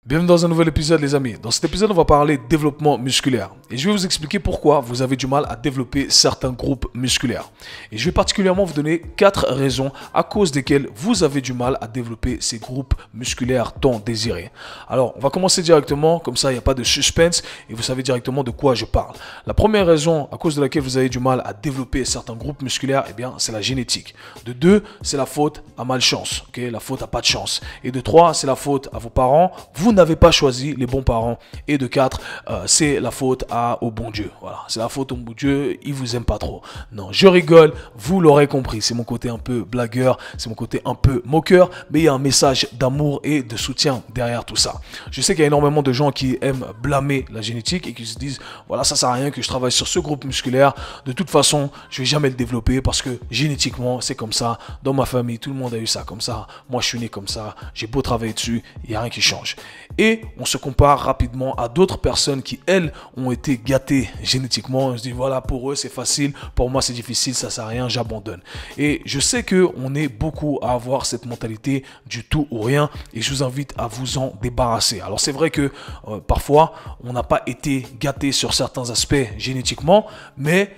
Bienvenue dans un nouvel épisode les amis. Dans cet épisode on va parler développement musculaire. Et je vais vous expliquer pourquoi vous avez du mal à développer certains groupes musculaires. Et je vais particulièrement vous donner 4 raisons à cause desquelles vous avez du mal à développer ces groupes musculaires tant désirés. Alors on va commencer directement, comme ça il n'y a pas de suspense et vous savez directement de quoi je parle. La première raison à cause de laquelle vous avez du mal à développer certains groupes musculaires, eh bien c'est la génétique. De 2, c'est la faute à malchance, la faute à pas de chance. Et de 3, c'est la faute à vos parents. Vous n'avez pas choisi les bons parents. Et de 4, c'est la faute au bon Dieu. Voilà, c'est la faute au bon Dieu, il vous aime pas trop. Non, je rigole, vous l'aurez compris. C'est mon côté un peu blagueur, c'est mon côté un peu moqueur, mais il y a un message d'amour et de soutien derrière tout ça. Je sais qu'il y a énormément de gens qui aiment blâmer la génétique et qui se disent, voilà, ça sert à rien que je travaille sur ce groupe musculaire. De toute façon, je vais jamais le développer parce que génétiquement, c'est comme ça. Dans ma famille, tout le monde a eu ça comme ça. Moi, je suis né comme ça. J'ai beau travailler dessus, il n'y a rien qui change. Et on se compare rapidement à d'autres personnes qui, elles, ont été gâtées génétiquement. On se dit, voilà, pour eux, c'est facile. Pour moi, c'est difficile, ça sert à rien, j'abandonne. Et je sais qu'on est beaucoup à avoir cette mentalité du tout ou rien. Et je vous invite à vous en débarrasser. Alors, c'est vrai que parfois, on n'a pas été gâté sur certains aspects génétiquement, mais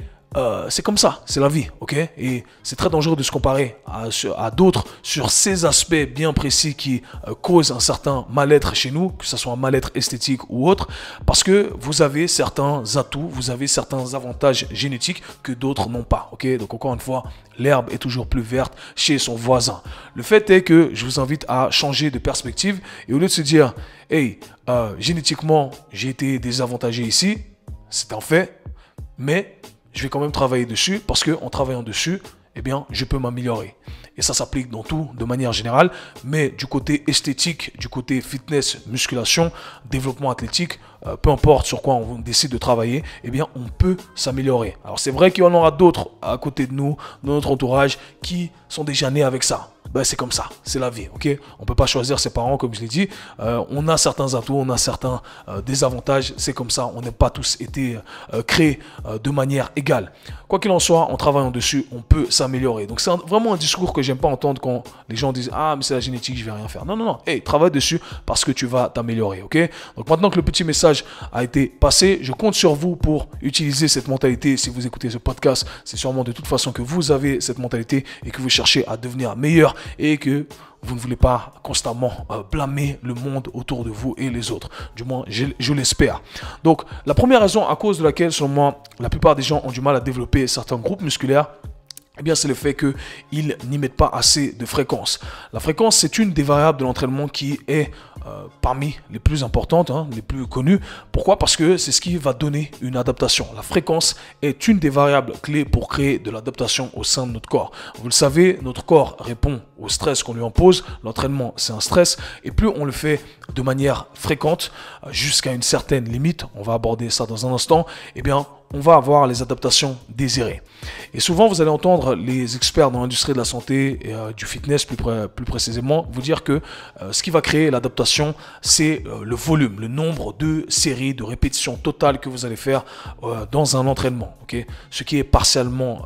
c'est comme ça, c'est la vie, ok? Et c'est très dangereux de se comparer à d'autres sur ces aspects bien précis qui causent un certain mal-être chez nous, que ce soit un mal-être esthétique ou autre, parce que vous avez certains atouts, vous avez certains avantages génétiques que d'autres n'ont pas, ok? Donc encore une fois, l'herbe est toujours plus verte chez son voisin. Le fait est que je vous invite à changer de perspective et au lieu de se dire, hey, génétiquement, j'ai été désavantagé ici, c'est un fait, mais je vais quand même travailler dessus parce qu'en travaillant dessus, eh bien, je peux m'améliorer. Et ça s'applique dans tout, de manière générale, mais du côté esthétique, du côté fitness, musculation, développement athlétique, peu importe sur quoi on décide de travailler, eh bien, on peut s'améliorer. Alors, c'est vrai qu'il y en aura d'autres à côté de nous, dans notre entourage, qui sont déjà nés avec ça. Ben, c'est comme ça, c'est la vie, ok? On ne peut pas choisir ses parents, comme je l'ai dit. On a certains atouts, on a certains désavantages, c'est comme ça. On n'a pas tous été créés de manière égale. Quoi qu'il en soit, en travaillant dessus, on peut s'améliorer. Donc, c'est vraiment un discours que j'aime pas entendre quand les gens disent « Ah, mais c'est la génétique, je vais rien faire. » Non, non, non. Hey, travaille dessus parce que tu vas t'améliorer, ok? Donc, maintenant que le petit message a été passé, je compte sur vous pour utiliser cette mentalité. Si vous écoutez ce podcast, c'est sûrement de toute façon que vous avez cette mentalité et que vous cherchez à devenir meilleur et que vous ne voulez pas constamment blâmer le monde autour de vous et les autres. Du moins, je l'espère. Donc, la première raison à cause de laquelle, selon moi, la plupart des gens ont du mal à développer certains groupes musculaires, eh bien, c'est le fait qu'ils n'y mettent pas assez de fréquence. La fréquence, c'est une des variables de l'entraînement qui est parmi les plus importantes, les plus connues. Pourquoi? Parce que c'est ce qui va donner une adaptation. La fréquence est une des variables clés pour créer de l'adaptation au sein de notre corps. Vous le savez, notre corps répond au stress qu'on lui impose. L'entraînement, c'est un stress. Et plus on le fait de manière fréquente, jusqu'à une certaine limite, on va aborder ça dans un instant, eh bien, on va avoir les adaptations désirées. Et souvent, vous allez entendre les experts dans l'industrie de la santé et du fitness plus précisément vous dire que ce qui va créer l'adaptation, c'est le volume, le nombre de séries, de répétitions totales que vous allez faire dans un entraînement. Okay? Ce qui est partiellement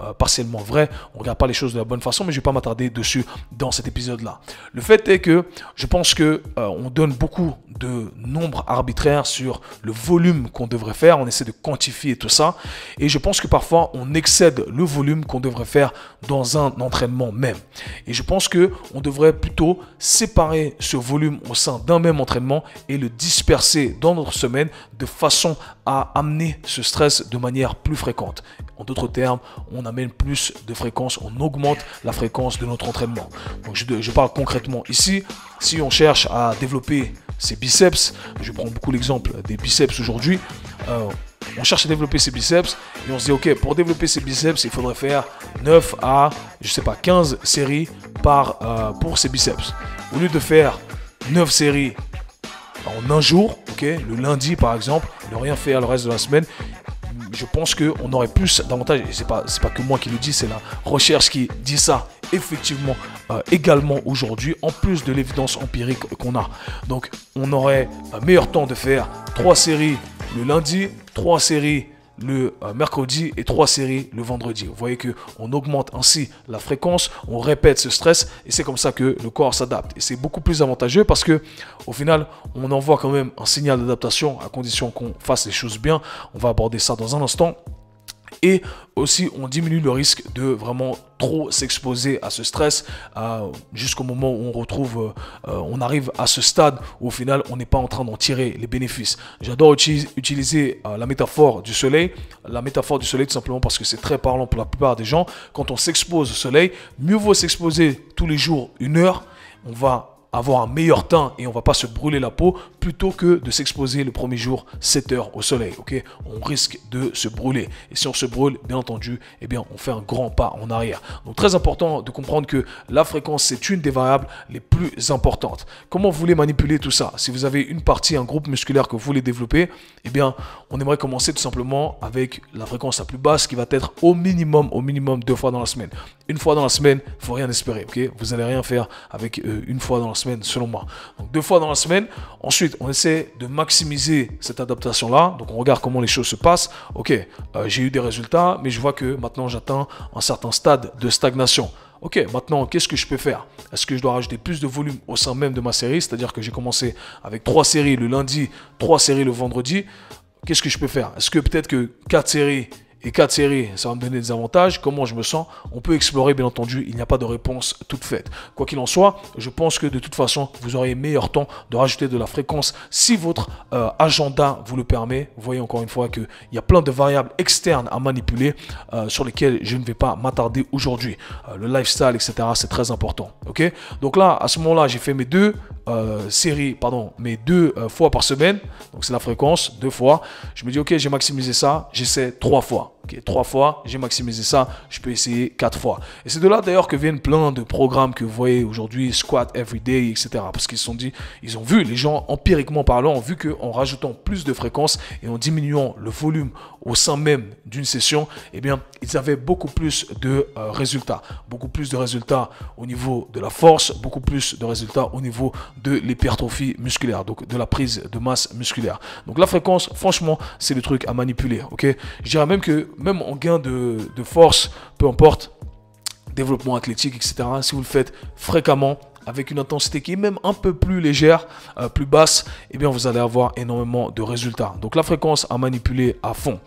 vrai. On ne regarde pas les choses de la bonne façon, mais je ne vais pas m'attarder dessus dans cet épisode-là. Le fait est que je pense qu'on donne beaucoup de nombres arbitraires sur le volume qu'on devrait faire. On essaie de quantifier tout ça. Et je pense que parfois, on excède le volume qu'on devrait faire dans un entraînement même. Et je pense qu'on devrait plutôt séparer ce volume au sein d'un même entraînement et le disperser dans notre semaine de façon à amener ce stress de manière plus fréquente. En d'autres termes, on amène plus de fréquence, on augmente la fréquence de notre entraînement. Donc je parle concrètement ici. Si on cherche à développer ses biceps, je prends beaucoup l'exemple des biceps aujourd'hui, on cherche à développer ses biceps et on se dit ok, pour développer ses biceps il faudrait faire 9 à 15 séries pour ses biceps. Au lieu de faire 9 séries en un jour, le lundi par exemple, ne rien faire le reste de la semaine, je pense qu'on aurait plus d'avantages. Et c'est pas que moi qui le dis, c'est la recherche qui dit ça effectivement également aujourd'hui, en plus de l'évidence empirique qu'on a. Donc on aurait un meilleur temps de faire 3 séries le lundi, 3 séries le mercredi et 3 séries le vendredi. Vous voyez qu'on augmente ainsi la fréquence, on répète ce stress et c'est comme ça que le corps s'adapte. Et c'est beaucoup plus avantageux parce que au final, on envoie quand même un signal d'adaptation à condition qu'on fasse les choses bien. On va aborder ça dans un instant. Et aussi, on diminue le risque de vraiment trop s'exposer à ce stress jusqu'au moment où on arrive à ce stade où au final, on n'est pas en train d'en tirer les bénéfices. J'adore utiliser la métaphore du soleil. La métaphore du soleil tout simplement parce que c'est très parlant pour la plupart des gens. Quand on s'expose au soleil, mieux vaut s'exposer tous les jours 1 heure. On va avoir un meilleur teint et on va pas se brûler la peau plutôt que de s'exposer le premier jour 7 heures au soleil. Ok, on risque de se brûler et si on se brûle, bien entendu, eh bien on fait un grand pas en arrière. Donc très important de comprendre que la fréquence c'est une des variables les plus importantes. Comment vous voulez manipuler tout ça? Si vous avez une partie, un groupe musculaire que vous voulez développer, eh bien on aimerait commencer tout simplement avec la fréquence la plus basse qui va être au minimum 2 fois dans la semaine. Une fois dans la semaine, il faut rien espérer. Ok, vous n'allez rien faire avec une fois dans la semaine selon moi. Donc 2 fois dans la semaine. Ensuite, on essaie de maximiser cette adaptation-là. Donc on regarde comment les choses se passent. Ok, j'ai eu des résultats, mais je vois que maintenant j'atteins un certain stade de stagnation. Ok, maintenant, qu'est-ce que je peux faire? Est-ce que je dois rajouter plus de volume au sein même de ma série? C'est-à-dire que j'ai commencé avec 3 séries le lundi, 3 séries le vendredi. Qu'est-ce que je peux faire? Est-ce que peut-être que 4 séries et 4 séries, ça va me donner des avantages? Comment je me sens? On peut explorer, bien entendu, il n'y a pas de réponse toute faite. Quoi qu'il en soit, je pense que de toute façon, vous aurez meilleur temps de rajouter de la fréquence si votre agenda vous le permet. Vous voyez encore une fois qu'il y a plein de variables externes à manipuler sur lesquelles je ne vais pas m'attarder aujourd'hui. Le lifestyle, etc., c'est très important. Ok, donc là, à ce moment-là, j'ai fait mes deux fois par semaine. Donc c'est la fréquence, 2 fois. Je me dis, ok, j'ai maximisé ça, j'essaie 3 fois. Ok, 3 fois, j'ai maximisé ça, je peux essayer 4 fois. Et c'est de là d'ailleurs que viennent plein de programmes que vous voyez aujourd'hui, Squat Everyday, etc. Parce qu'ils se sont dit, ils ont vu, les gens empiriquement parlant, ont vu qu'en rajoutant plus de fréquences et en diminuant le volume au sein même d'une session, eh bien, ils avaient beaucoup plus de résultats. Beaucoup plus de résultats au niveau de la force, beaucoup plus de résultats au niveau de l'hypertrophie musculaire, donc de la prise de masse musculaire. Donc la fréquence, franchement, c'est le truc à manipuler. Ok, je dirais même que même en gain de force, peu importe, développement athlétique, etc., si vous le faites fréquemment, avec une intensité qui est même un peu plus légère, plus basse, eh bien vous allez avoir énormément de résultats. Donc la fréquence à manipuler à fond.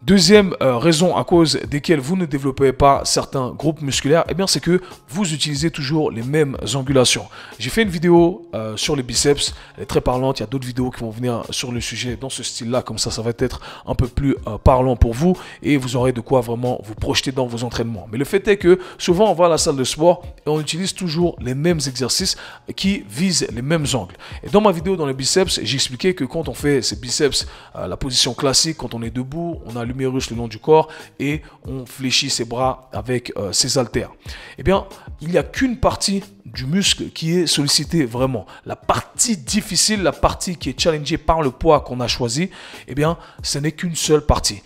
Deuxième raison à cause desquelles vous ne développez pas certains groupes musculaires, eh bien c'est que vous utilisez toujours les mêmes angulations. J'ai fait une vidéo sur les biceps, elle est très parlante, il y a d'autres vidéos qui vont venir sur le sujet dans ce style-là, comme ça va être un peu plus parlant pour vous et vous aurez de quoi vraiment vous projeter dans vos entraînements. Mais le fait est que souvent on va à la salle de sport et on utilise toujours les mêmes exercices qui visent les mêmes angles. Et dans ma vidéo dans les biceps, j'ai expliqué que quand on fait ces biceps, la position classique, quand on est debout, on a l'humérus le long du corps et on fléchit ses bras avec ses haltères. Eh bien, il n'y a qu'une partie du muscle qui est sollicitée vraiment. La partie difficile, la partie qui est challengée par le poids qu'on a choisi, eh bien, ce n'est qu'une seule partie.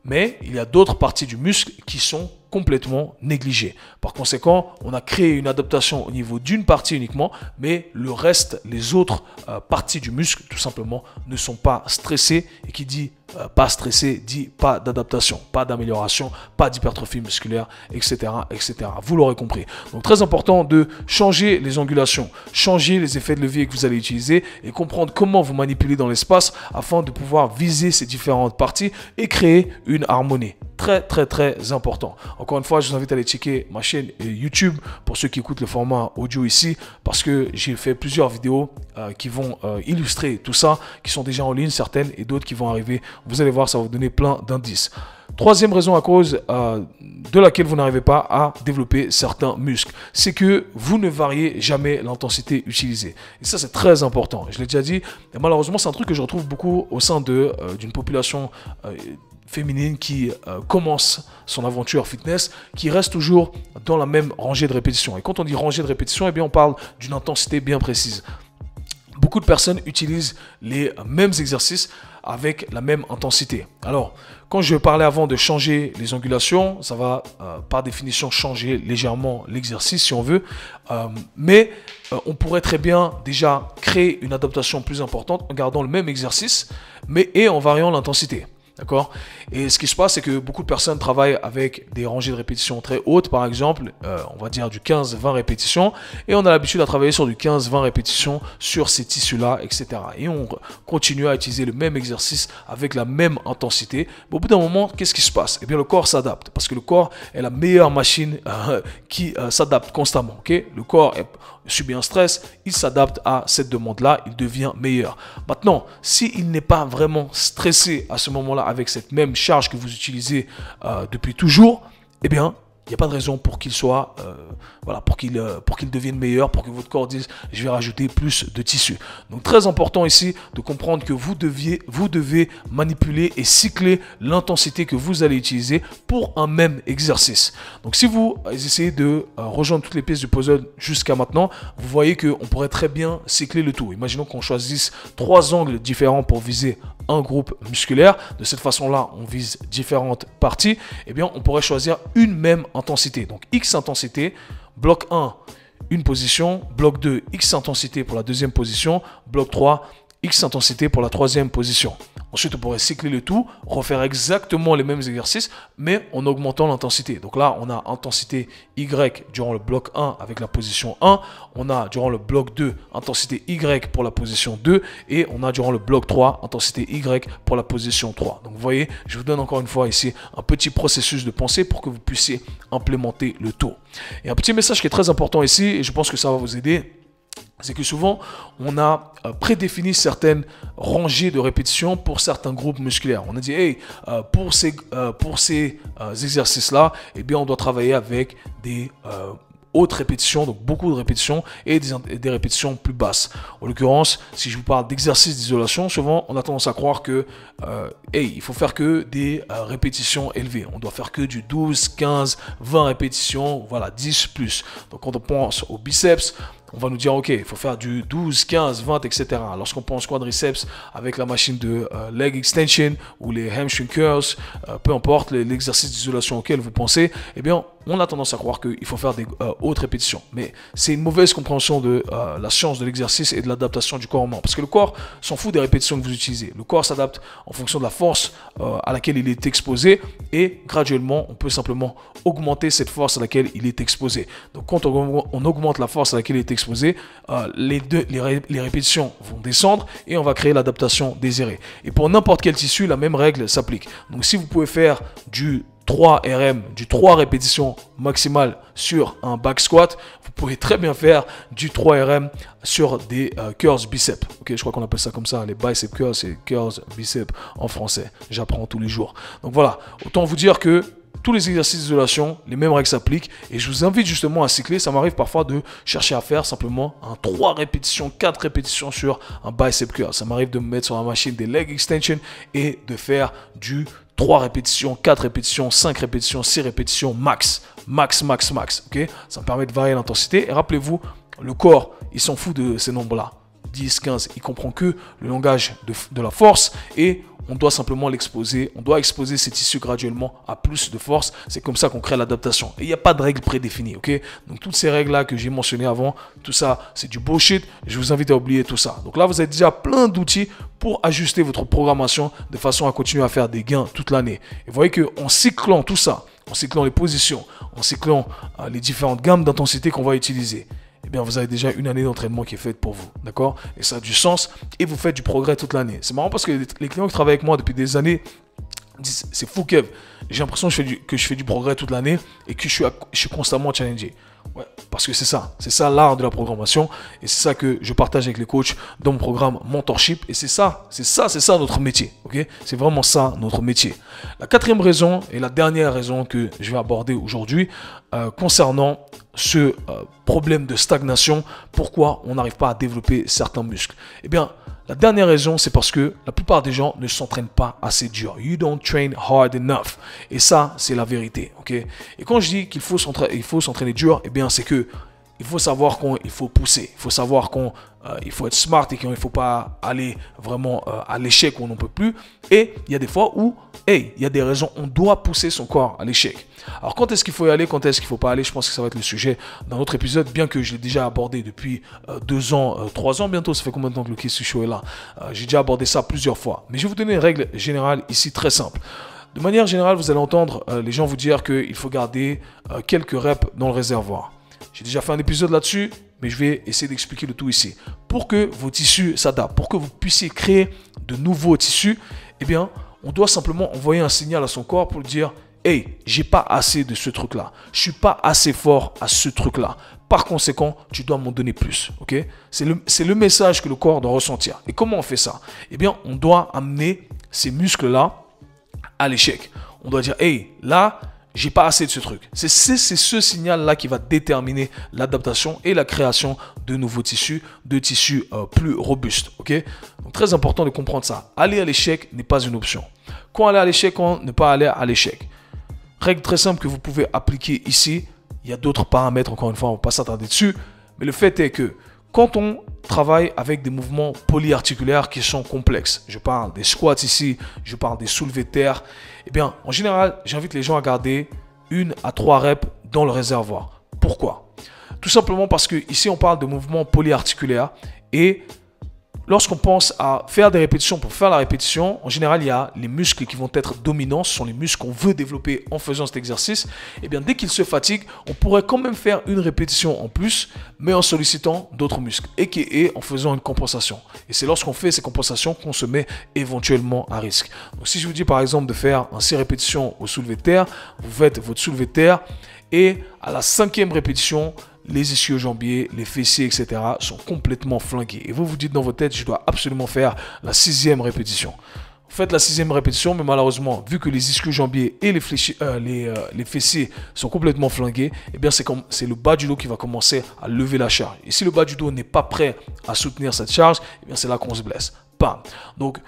Mais il y a d'autres parties du muscle qui sont complètement négligées. Par conséquent, on a créé une adaptation au niveau d'une partie uniquement, mais le reste, les autres parties du muscle, tout simplement, ne sont pas stressées. Et qui dit pas stressé, dit pas d'adaptation, pas d'amélioration, pas d'hypertrophie musculaire, etc., etc. Vous l'aurez compris. Donc très important de changer les angulations, changer les effets de levier que vous allez utiliser et comprendre comment vous manipuler dans l'espace afin de pouvoir viser ces différentes parties et créer une harmonie. Très, très, très important. Encore une fois, je vous invite à aller checker ma chaîne YouTube pour ceux qui écoutent le format audio ici parce que j'ai fait plusieurs vidéos qui vont illustrer tout ça, qui sont déjà en ligne, certaines et d'autres qui vont arriver. Vous allez voir, ça va vous donner plein d'indices. Troisième raison à cause de laquelle vous n'arrivez pas à développer certains muscles, c'est que vous ne variez jamais l'intensité utilisée. Et ça, c'est très important. Je l'ai déjà dit, et malheureusement, c'est un truc que je retrouve beaucoup au sein d'une population féminine qui commence son aventure fitness, qui reste toujours dans la même rangée de répétition. Et quand on dit rangée de répétition, eh bien, on parle d'une intensité bien précise. Beaucoup de personnes utilisent les mêmes exercices avec la même intensité. Alors, quand je parlais avant de changer les angulations, ça va par définition changer légèrement l'exercice si on veut, mais on pourrait très bien déjà créer une adaptation plus importante en gardant le même exercice, mais et en variant l'intensité. D'accord? Et ce qui se passe, c'est que beaucoup de personnes travaillent avec des rangées de répétitions très hautes, par exemple, on va dire du 15-20 répétitions, et on a l'habitude à travailler sur du 15-20 répétitions sur ces tissus-là, etc. Et on continue à utiliser le même exercice avec la même intensité. Mais au bout d'un moment, qu'est-ce qui se passe? Eh bien, le corps s'adapte, parce que le corps est la meilleure machine qui s'adapte constamment. Okay? Le corps subit un stress, il s'adapte à cette demande-là, il devient meilleur. Maintenant, s'il n'est pas vraiment stressé à ce moment-là avec cette même charge que vous utilisez depuis toujours, eh bien, il n'y a pas de raison pour qu'il soit, voilà, pour qu'il devienne meilleur, pour que votre corps dise, je vais rajouter plus de tissu. Donc, très important ici de comprendre que vous devez manipuler et cycler l'intensité que vous allez utiliser pour un même exercice. Donc, si vous essayez de rejoindre toutes les pièces du puzzle jusqu'à maintenant, vous voyez qu'on pourrait très bien cycler le tout. Imaginons qu'on choisisse 3 angles différents pour viser un groupe musculaire. De cette façon-là, on vise différentes parties. Eh bien, on pourrait choisir une même intensité. Donc, X intensité, bloc 1, une position, bloc 2, X intensité pour la deuxième position, bloc 3, X intensité pour la troisième position. Ensuite, on pourrait cycler le tout, refaire exactement les mêmes exercices, mais en augmentant l'intensité. Donc là, on a intensité Y durant le bloc 1 avec la position 1. On a durant le bloc 2, intensité Y pour la position 2. Et on a durant le bloc 3, intensité Y pour la position 3. Donc vous voyez, je vous donne encore une fois ici un petit processus de pensée pour que vous puissiez implémenter le tout. Et un petit message qui est très important ici, et je pense que ça va vous aider, c'est que souvent, on a prédéfini certaines rangées de répétitions pour certains groupes musculaires. On a dit, hey, pour ces exercices-là, eh bien, on doit travailler avec des hautes répétitions, donc beaucoup de répétitions et des répétitions plus basses. En l'occurrence, si je vous parle d'exercices d'isolation, souvent, on a tendance à croire que, hey, il faut faire que des répétitions élevées. On doit faire que du 12, 15, 20 répétitions, voilà, 10 plus. Donc, quand on pense aux biceps, on va nous dire, ok, il faut faire du 12, 15, 20, etc. Lorsqu'on pense quadriceps avec la machine de leg extension ou les hamstring curls, peu importe l'exercice d'isolation auquel vous pensez, eh bien, on a tendance à croire qu'il faut faire des hautes répétitions. Mais c'est une mauvaise compréhension de la science de l'exercice et de l'adaptation du corps humain. Parce que le corps s'en fout des répétitions que vous utilisez. Le corps s'adapte en fonction de la force à laquelle il est exposé et graduellement, on peut simplement augmenter cette force à laquelle il est exposé. Donc, quand on augmente la force à laquelle il est exposé, les répétitions vont descendre et on va créer l'adaptation désirée. Et pour n'importe quel tissu, la même règle s'applique. Donc, si vous pouvez faire du 3 RM, du 3 répétitions maximales sur un back squat, vous pouvez très bien faire du 3 RM sur des curls biceps. Ok, je crois qu'on appelle ça comme ça, les bicep curls, c'est curls biceps en français. J'apprends tous les jours. Donc voilà, autant vous dire que tous les exercices d'isolation, les mêmes règles s'appliquent et je vous invite justement à cycler. Ça m'arrive parfois de chercher à faire simplement un 3 répétitions, 4 répétitions sur un bicep curl. Ça m'arrive de me mettre sur la machine des leg extension et de faire du 3 répétitions, 4 répétitions, 5 répétitions, 6 répétitions max. Ok, ça me permet de varier l'intensité. Et rappelez-vous, le corps, il s'en fout de ces nombres-là. 10, 15, il comprend que le langage de la force et on doit simplement l'exposer, on doit exposer ces tissus graduellement à plus de force. C'est comme ça qu'on crée l'adaptation. Et il n'y a pas de règles prédéfinies, ok? Donc toutes ces règles-là que j'ai mentionnées avant, tout ça, c'est du bullshit. Je vous invite à oublier tout ça. Donc là, vous avez déjà plein d'outils pour ajuster votre programmation de façon à continuer à faire des gains toute l'année. Et vous voyez qu'en cyclant tout ça, en cyclant les positions, en cyclant les différentes gammes d'intensité qu'on va utiliser, eh bien, vous avez déjà une année d'entraînement qui est faite pour vous, d'accord? Et ça a du sens et vous faites du progrès toute l'année. C'est marrant parce que les clients qui travaillent avec moi depuis des années disent, c'est fou Kev, j'ai l'impression que je fais du progrès toute l'année et que je suis constamment challengé. Ouais, parce que c'est ça l'art de la programmation et c'est ça que je partage avec les coachs dans mon programme Mentorship et c'est ça notre métier, ok? C'est vraiment ça notre métier. La quatrième raison et la dernière raison que je vais aborder aujourd'hui concernant ce problème de stagnation, pourquoi on n'arrive pas à développer certains muscles. Eh bien, la dernière raison, c'est parce que la plupart des gens ne s'entraînent pas assez dur. You don't train hard enough. Et ça, c'est la vérité, ok? Et quand je dis qu'il faut s'entraîner dur, eh bien, c'est que il faut savoir quand il faut pousser. Il faut savoir quand il faut être smart et quand il ne faut pas aller vraiment à l'échec où on n'en peut plus. Et il y a des fois où, hey, il y a des raisons, on doit pousser son corps à l'échec. Alors quand est-ce qu'il faut y aller, quand est-ce qu'il ne faut pas aller, je pense que ça va être le sujet d'un autre épisode, bien que je l'ai déjà abordé depuis 2 ans, 3 ans bientôt. Ça fait combien de temps que le Kiss Show est là? J'ai déjà abordé ça plusieurs fois. Mais je vais vous donner une règle générale ici très simple. De manière générale, vous allez entendre les gens vous dire qu'il faut garder quelques reps dans le réservoir. J'ai déjà fait un épisode là-dessus, mais je vais essayer d'expliquer le tout ici. Pour que vos tissus s'adaptent, pour que vous puissiez créer de nouveaux tissus, eh bien, on doit simplement envoyer un signal à son corps pour lui dire « Hey, j'ai pas assez de ce truc-là. Je suis pas assez fort à ce truc-là. Par conséquent, tu dois m'en donner plus. » Okay? C'est le message que le corps doit ressentir. Et comment on fait ça? Eh bien, on doit amener ces muscles-là à l'échec. On doit dire « Hey, là, j'ai pas assez de ce truc. » C'est ce signal-là qui va déterminer l'adaptation et la création de nouveaux tissus, de tissus plus robustes. Okay? Donc, très important de comprendre ça. Aller à l'échec n'est pas une option. Quand aller à l'échec, quand ne pas aller à l'échec. Règle très simple que vous pouvez appliquer ici. Il y a d'autres paramètres, encore une fois, on ne va pas s'attarder dessus. Mais le fait est que quand on travaille avec des mouvements polyarticulaires qui sont complexes, je parle des squats ici, je parle des soulevés de terre, eh bien, en général, j'invite les gens à garder 1 à 3 reps dans le réservoir. Pourquoi? Tout simplement parce que ici, on parle de mouvements polyarticulaires et lorsqu'on pense à faire des répétitions pour faire la répétition, en général, il y a les muscles qui vont être dominants. Ce sont les muscles qu'on veut développer en faisant cet exercice. Et bien, dès qu'ils se fatiguent, on pourrait quand même faire une répétition en plus, mais en sollicitant d'autres muscles, et en faisant une compensation. Et c'est lorsqu'on fait ces compensations qu'on se met éventuellement à risque. Donc, si je vous dis par exemple de faire un 6 répétitions au soulevé de terre, vous faites votre soulevé de terre et à la 5e répétition, les ischio-jambiers, les fessiers, etc. sont complètement flingués. Et vous vous dites dans votre tête, je dois absolument faire la 6e répétition. Vous faites la 6e répétition, mais malheureusement, vu que les ischio-jambiers et les fessiers sont complètement flingués, eh bien c'est le bas du dos qui va commencer à lever la charge. Et si le bas du dos n'est pas prêt à soutenir cette charge, eh bien c'est là qu'on se blesse. Bam. Donc,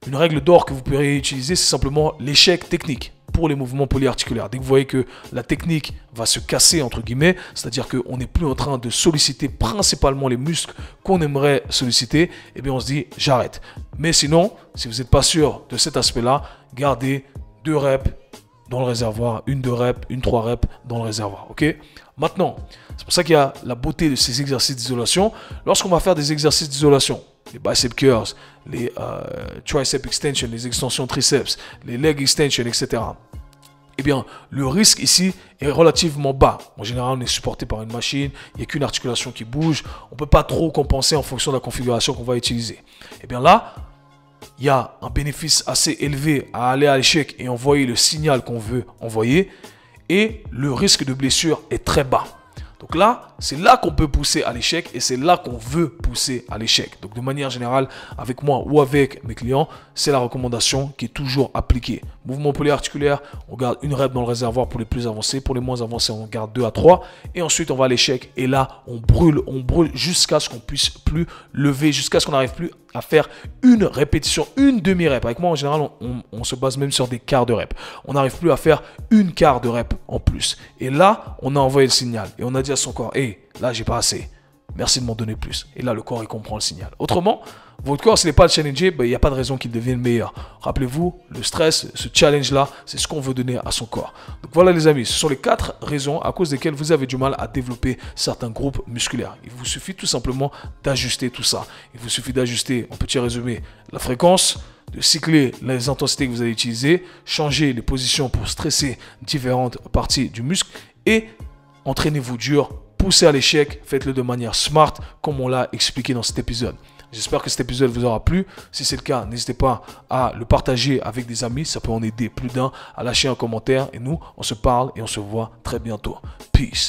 une règle d'or que vous pourriez utiliser, c'est simplement l'échec technique pour les mouvements polyarticulaires. Dès que vous voyez que la technique va se casser, entre guillemets, c'est-à-dire qu'on n'est plus en train de solliciter principalement les muscles qu'on aimerait solliciter, eh bien on se dit j'arrête. Mais sinon, si vous n'êtes pas sûr de cet aspect-là, gardez 2 reps dans le réservoir, 1-2 reps, 1-3 reps dans le réservoir. Ok? Maintenant, c'est pour ça qu'il y a la beauté de ces exercices d'isolation. Lorsqu'on va faire des exercices d'isolation, les bicep curls, les tricep extension, les extensions triceps, les leg extension, etc. Eh bien, le risque ici est relativement bas. En général, on est supporté par une machine, il n'y a qu'une articulation qui bouge, on ne peut pas trop compenser en fonction de la configuration qu'on va utiliser. Eh bien là, il y a un bénéfice assez élevé à aller à l'échec et envoyer le signal qu'on veut envoyer, et le risque de blessure est très bas. Donc là, c'est là qu'on peut pousser à l'échec et c'est là qu'on veut pousser à l'échec. Donc de manière générale, avec moi ou avec mes clients, c'est la recommandation qui est toujours appliquée. Mouvement polyarticulaire, on garde 1 rep dans le réservoir pour les plus avancés. Pour les moins avancés, on garde 2 à 3. Et ensuite, on va à l'échec. Et là, on brûle jusqu'à ce qu'on puisse plus lever, jusqu'à ce qu'on n'arrive plus à faire une répétition, une demi-rep. Avec moi, en général, on se base même sur des quarts de rep. On n'arrive plus à faire une quart de rep en plus. Et là, on a envoyé le signal. Et on a dit à son corps, hey, là, j'ai pas assez. Merci de m'en donner plus. Et là, le corps, il comprend le signal. Autrement, votre corps, s'il n'est pas le challenger, il n'y a pas de raison qu'il devienne meilleur. Rappelez-vous, le stress, ce challenge-là, c'est ce qu'on veut donner à son corps. Donc voilà les amis, ce sont les 4 raisons à cause desquelles vous avez du mal à développer certains groupes musculaires. Il vous suffit tout simplement d'ajuster tout ça. Il vous suffit d'ajuster, en petit résumé, la fréquence, de cycler les intensités que vous allez utiliser, changer les positions pour stresser différentes parties du muscle et entraînez-vous dur. Poussez à l'échec, faites-le de manière smart, comme on l'a expliqué dans cet épisode. J'espère que cet épisode vous aura plu. Si c'est le cas, n'hésitez pas à le partager avec des amis. Ça peut en aider plus d'un, à lâcher un commentaire. Et nous, on se parle et on se voit très bientôt. Peace.